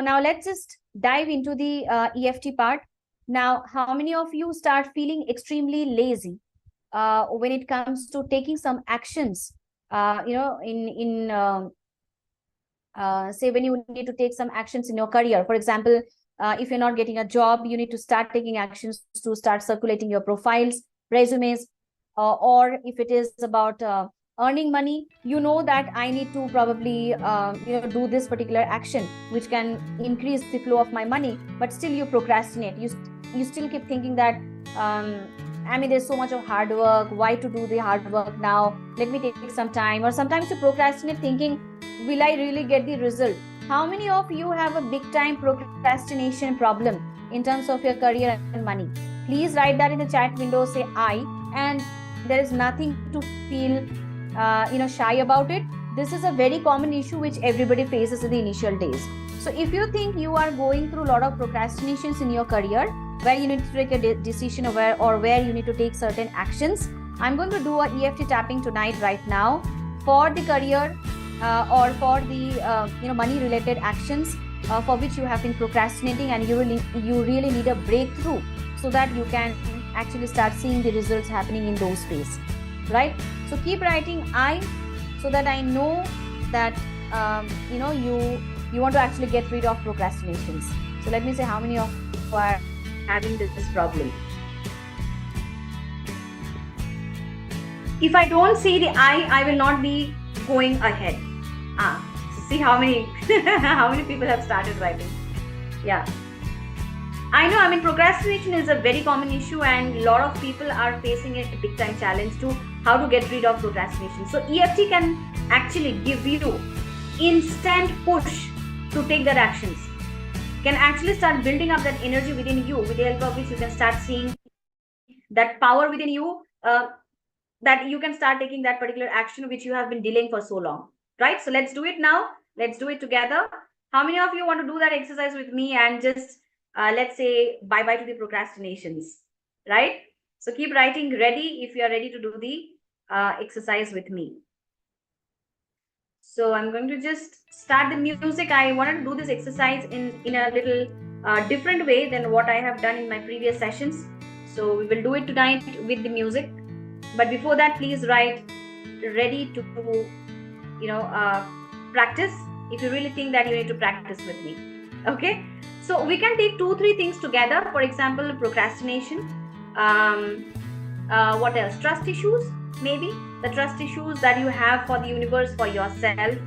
now let's just dive into the EFT part. Now, how many of you start feeling extremely lazy when it comes to taking some actions? Say when you need to take some actions in your career. For example, if you're not getting a job, you need to start taking actions to start circulating your profiles, resumes, or if it is about earning money, you know that I need to probably do this particular action which can increase the flow of my money, but still you procrastinate. You still keep thinking that there's so much of hard work. Why to do the hard work now? Let me take some time. Or sometimes you procrastinate thinking, will I really get the result? How many of you have a big time procrastination problem in terms of your career and money? Please write that in the chat window, say I, and there is nothing to feel shy about it. This is a very common issue which everybody faces in the initial days. So if you think you are going through a lot of procrastinations in your career, where you need to take a decision or where you need to take certain actions, I'm going to do a EFT tapping tonight right now for the career or for the money related actions for which you have been procrastinating, and you really need a breakthrough so that you can actually start seeing the results happening in those spaces, right? So keep writing I, so that I know that you want to actually get rid of procrastinations. So let me say how many of you are having this problem. If I don't see the I will not be going ahead. So see how many how many people have started writing. Yeah, I know, procrastination is a very common issue, and a lot of people are facing a big time challenge to how to get rid of procrastination. So EFT can actually give you instant push to take that actions. Can actually start building up that energy within you, with the help of which you can start seeing that power within you, that you can start taking that particular action which you have been delaying for so long, right? So let's do it now. Let's do it together. How many of you want to do that exercise with me and just let's say bye-bye to the procrastinations, right? So keep writing ready if you are ready to do the exercise with me. So I'm going to just start the music. I wanted to do this exercise in a little different way than what I have done in my previous sessions. So we will do it tonight with the music. But before that, please write ready to practice if you really think that you need to practice with me. Okay. So we can take 2-3 things together. For example, procrastination. What else? Trust issues. Maybe the trust issues that you have for the universe, for yourself.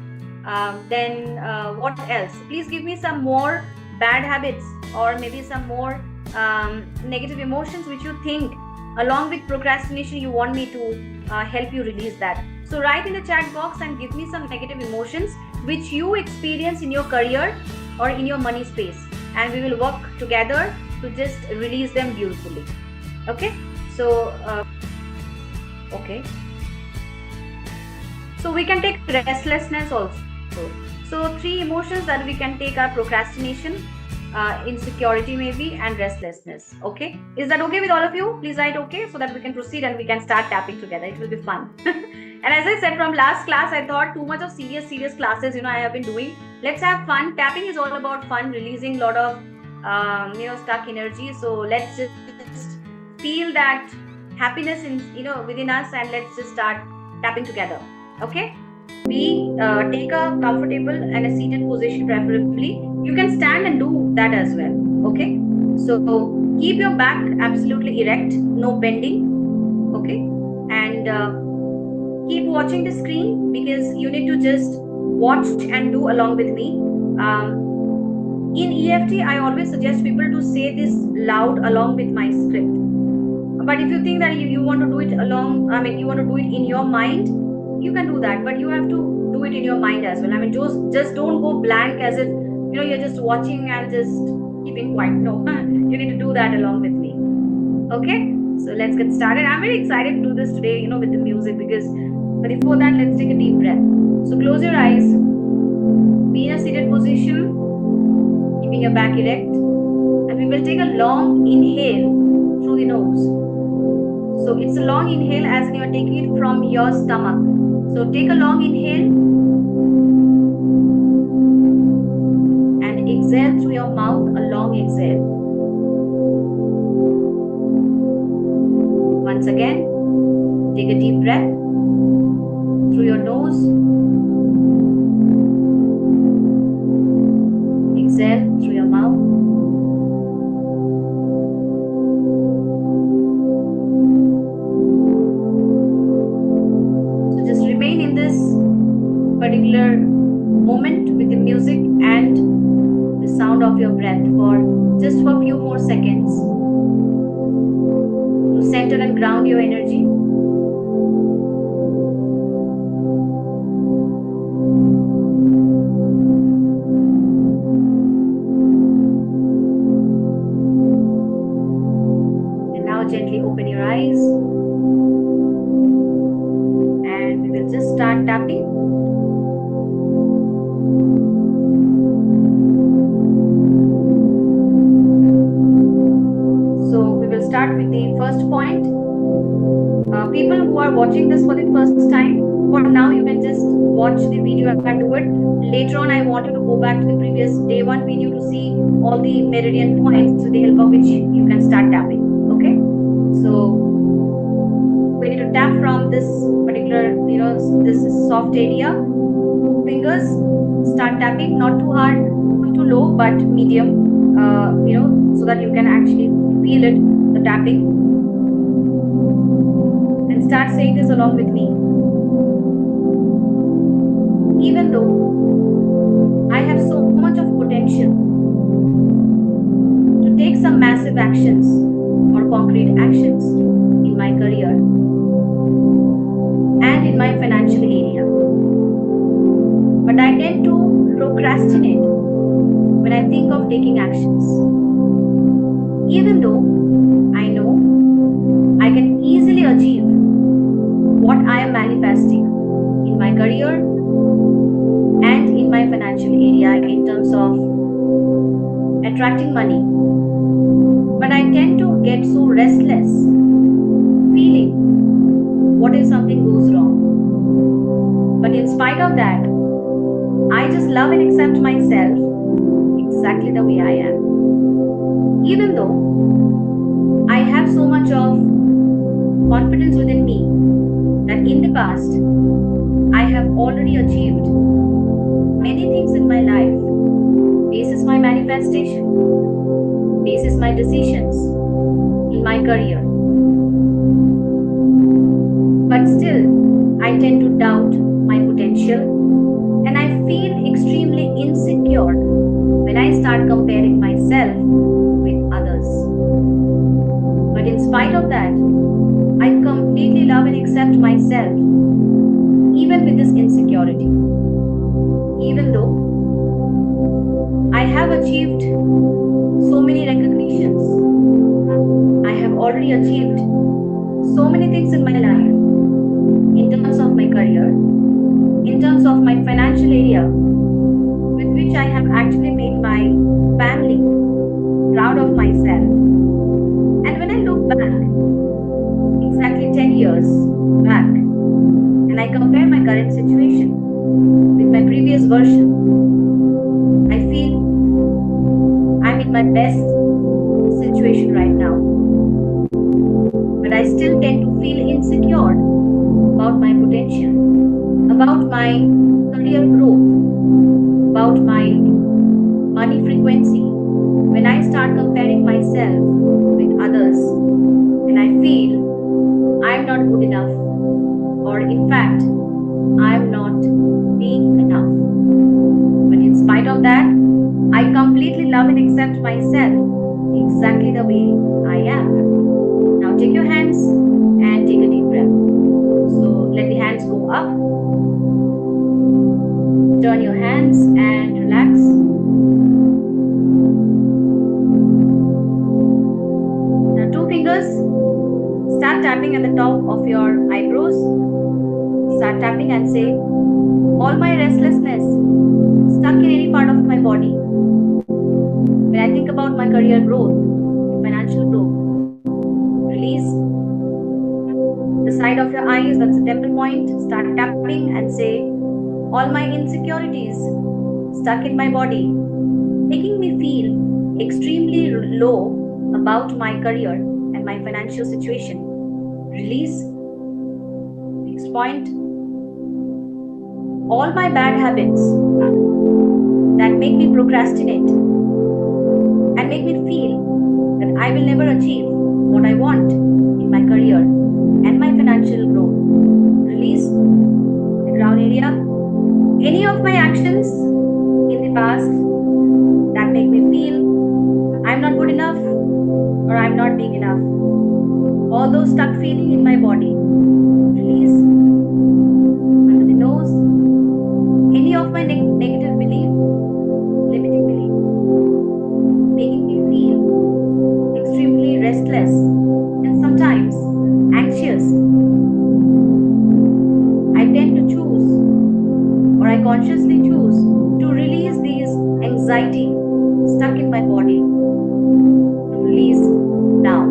Then what else? Please give me some more bad habits, or maybe some more negative emotions which you think along with procrastination you want me to help you release that. So write in the chat box and give me some negative emotions which you experience in your career or in your money space, and we will work together to just release them beautifully. Okay. So okay, so we can take restlessness also. So 3 emotions that we can take are procrastination, insecurity maybe, and restlessness. Okay, is that okay with all of you? Please write okay, so that we can proceed and we can start tapping together. It will be fun. And as I said from last class, I thought too much of serious classes I have been doing. Let's have fun. Tapping is all about fun, releasing a lot of stuck energy. So let's just feel that happiness in within us, and let's just start tapping together. Okay, we take a comfortable and a seated position, preferably. You can stand and do that as well. Okay, so keep your back absolutely erect, no bending. Okay, and keep watching the screen, because you need to just watch and do along with me. In EFT, I always suggest people to say this loud along with my script. But if you think that you want to do it along, you want to do it in your mind, you can do that. But you have to do it in your mind as well. Just don't go blank as if you're just watching and just keeping quiet. No, you need to do that along with me. Okay, so let's get started. I'm very excited to do this today, with the music, but before that, let's take a deep breath. So close your eyes, be in a seated position, keeping your back erect, and we will take a long inhale through the nose. So it's a long inhale as in you are taking it from your stomach. So take a long inhale and exhale your mouth a long exhale. Once again, take a deep breath through your nose. Exhale through your mouth. So just remain in this particular moment with the music and the sound of your breath for just for a few more seconds to center and ground your energy. And now gently open your eyes and we will just start tapping. Start with the first point. People who are watching this for the first time, for now you can just watch the video and do it. Later on, I want you to go back to the previous day one video to see all the meridian points with the help of which you can start tapping. Okay, so we need to tap from this particular, this soft area. 2 fingers. Start tapping, not too hard, not too low, but medium. So that you can actually feel it. The tapping, and start saying this along with me. Even though I have so much of potential to take some massive actions or concrete actions in my career and in my financial area, but I tend to procrastinate when I think of taking actions. Even though I know I can easily achieve what I am manifesting in my career and in my financial area in terms of attracting money, but I tend to get so restless, feeling what if something goes wrong. But in spite of that, I just love and accept myself exactly the way I am. Even though I have so much of confidence within me that in the past I have already achieved many things in my life. This is my manifestation. This is my decisions in my career. But still, I tend to doubt my potential and I feel extremely insecure when I start comparing myself with others. But in spite of that, I completely love and accept myself, even with this insecurity. Even though I have achieved so many recognitions, I have already achieved so many things in my life, in terms of my career, in terms of my financial area, with which I have actually made my family proud of myself. And when I look back, exactly 10 years back, and I compare my current situation with my previous version, I feel I'm in my best situation right now. But I still tend to feel insecure about my potential, about my career growth, about my money frequency. When I start comparing myself with others and I feel I'm not good enough, or in fact, I'm not being enough. But in spite of that, I completely love and accept myself exactly the way I am. Now take your hands and take a deep breath. So let the hands go up. Turn your hands and relax. Now 2 fingers. Start tapping at the top of your eyebrows. Start tapping and say, all my restlessness stuck in any part of my body. When I think about my career growth, financial growth, release the side of your eyes, that's the temple point. Start tapping and say, all my insecurities stuck in my body, making me feel low about my career and my financial situation. Release. Next point. All my bad habits that make me procrastinate and make me feel that I will never achieve what I want in my career and my financial growth. Release the ground area. Any of my actions in the past that make me feel I'm not good enough or I'm not big enough. All those stuck feeling in my body. Release under the nose. Any of my negative belief, limiting belief, making me feel extremely restless and sometimes anxious. I tend to choose, or I consciously choose, to release these anxiety stuck in my body. To release now.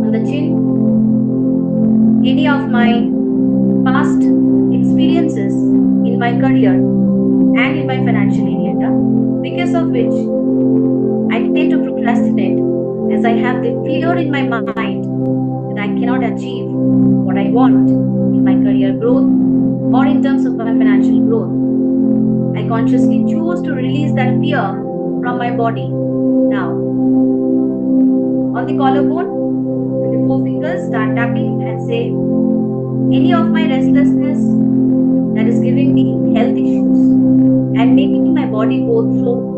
On the chin, any of my past experiences in my career and in my financial area, because of which I tend to procrastinate as I have the fear in my mind that I cannot achieve what I want in my career growth or in terms of my financial growth. I consciously choose to release that fear from my body now. On the collarbone, with the four fingers, start tapping and say, any of my restlessness that is giving me health issues and making my body go through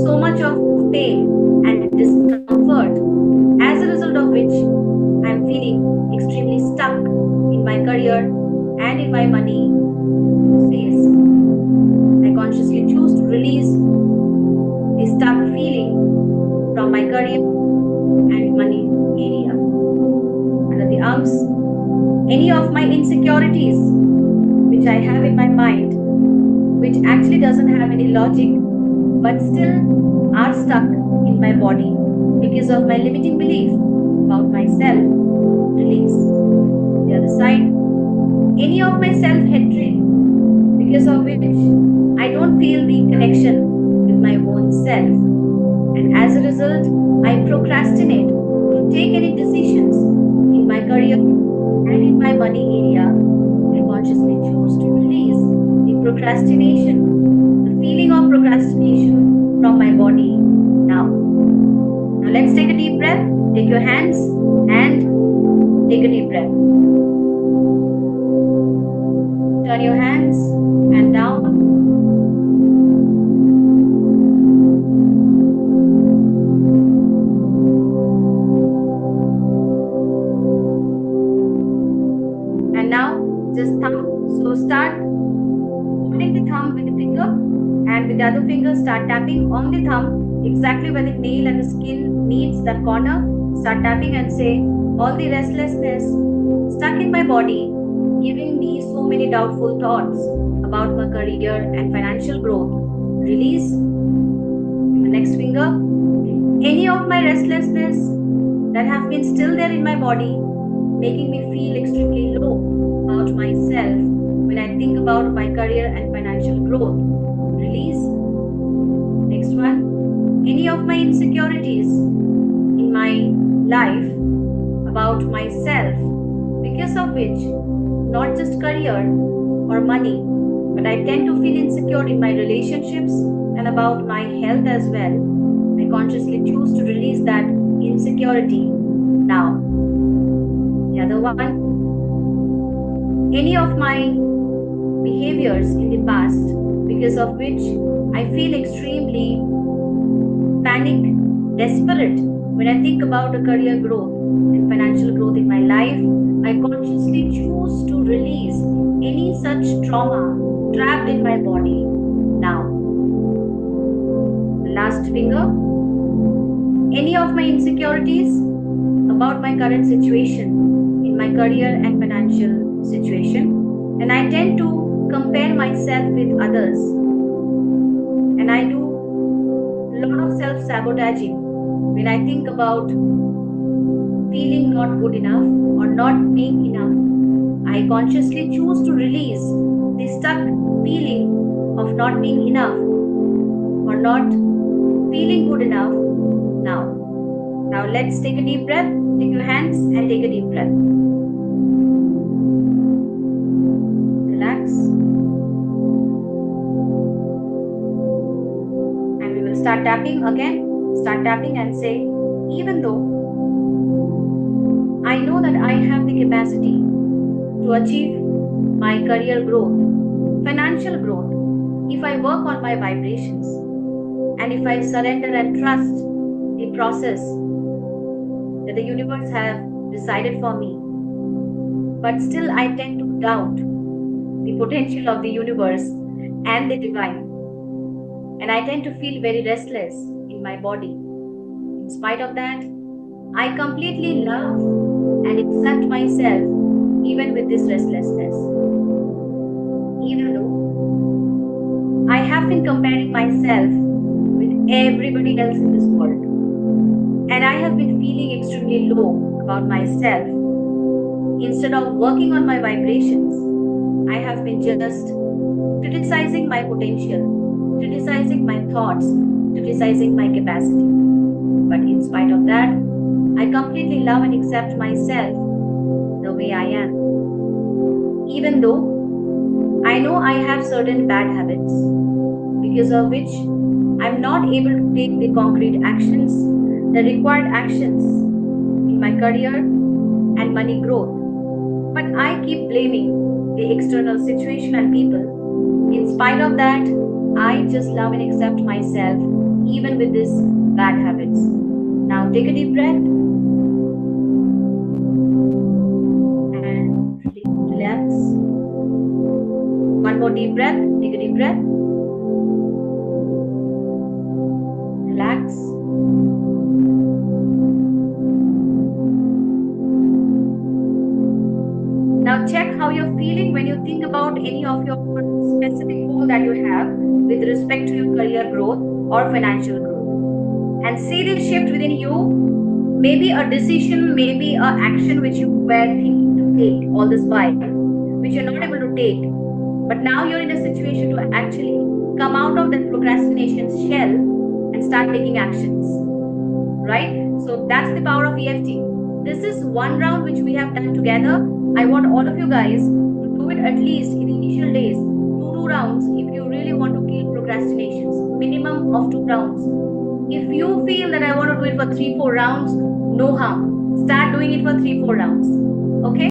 so much of pain and discomfort, as a result of which I am feeling extremely stuck in my career and in my money space. I consciously choose to release the stuck feeling from my career and money area. Under the arms, any of my insecurities which I have in my mind, which actually doesn't have any logic, but still are stuck in my body because of my limiting belief about myself. Release. The other side, any of my self-hatred because of which I don't feel the connection with my own self, and as a result I procrastinate to take any decisions in my career and in my money area. I consciously choose to release the procrastination, the feeling of procrastination from my body now. Now let's take a deep breath. Take your hands and take a deep breath. Turn your hands and down. And now just thumb. So start holding the thumb with the finger, and with the other finger start tapping on the thumb exactly where the nail and the skin meets that corner. Start tapping and say, all the restlessness stuck in my body, giving me so many doubtful thoughts about my career and financial growth. Release. The next finger, any of my restlessness that have been still there in my body, making me feel extremely low about myself when I think about my career and financial growth. Release. Next one, any of my insecurities in my life about myself, because of which not just career or money, but I tend to feel insecure in my relationships and about my health as well. I consciously choose to release that insecurity now. The other one, any of my behaviors in the past, because of which I feel extremely panic, desperate when I think about a career growth and financial growth in my life. I consciously choose to release any such trauma trapped in my body now. The last finger, any of my insecurities about my current situation in my career and financial situation, and I tend to compare myself with others, and I do a lot of self-sabotaging when I think about feeling not good enough or not being enough. I consciously choose to release the stuck feeling of not being enough or not feeling good enough now. Now let's take a deep breath. Take your hands and take a deep breath. Relax. And we will start tapping again. Start tapping and say, even though I know that I have the capacity to achieve my career growth, financial growth, if I work on my vibrations, and if I surrender and trust the process that the universe have decided for me, but still I tend to doubt the potential of the universe and the divine, and I tend to feel very restless in my body. In spite of that, I completely love and accept myself even with this restlessness. Even though I have been comparing myself with everybody else in this world, and I have been feeling extremely low about myself, instead of working on my vibrations, I have been just criticizing my potential, criticizing my thoughts, criticizing my capacity. But in spite of that, I completely love and accept myself the way I am. Even though I know I have certain bad habits, because of which I'm not able to take the concrete actions, the required actions in my career and money growth. But I keep blaming the external situation and people. In spite of that, I just love and accept myself even with these bad habits. Now take a deep breath and relax. One more deep breath. Take a deep breath. Relax. Now check how you're feeling when you think about any of your specific goals that you have with respect to your career growth or financial growth. And see this shift within you. Maybe a decision, maybe an action which you were thinking to take all this while, which you're not able to take. But now you're in a situation to actually come out of that procrastination shell and start taking actions. Right? So that's the power of EFT. This is one round which we have done together. I want all of you guys to do it at least in the initial days, two rounds if you really want to kill procrastinations. Minimum of 2 rounds. If you feel that I want to do it for 3-4 rounds, no harm. Start doing it for 3-4 rounds. Okay?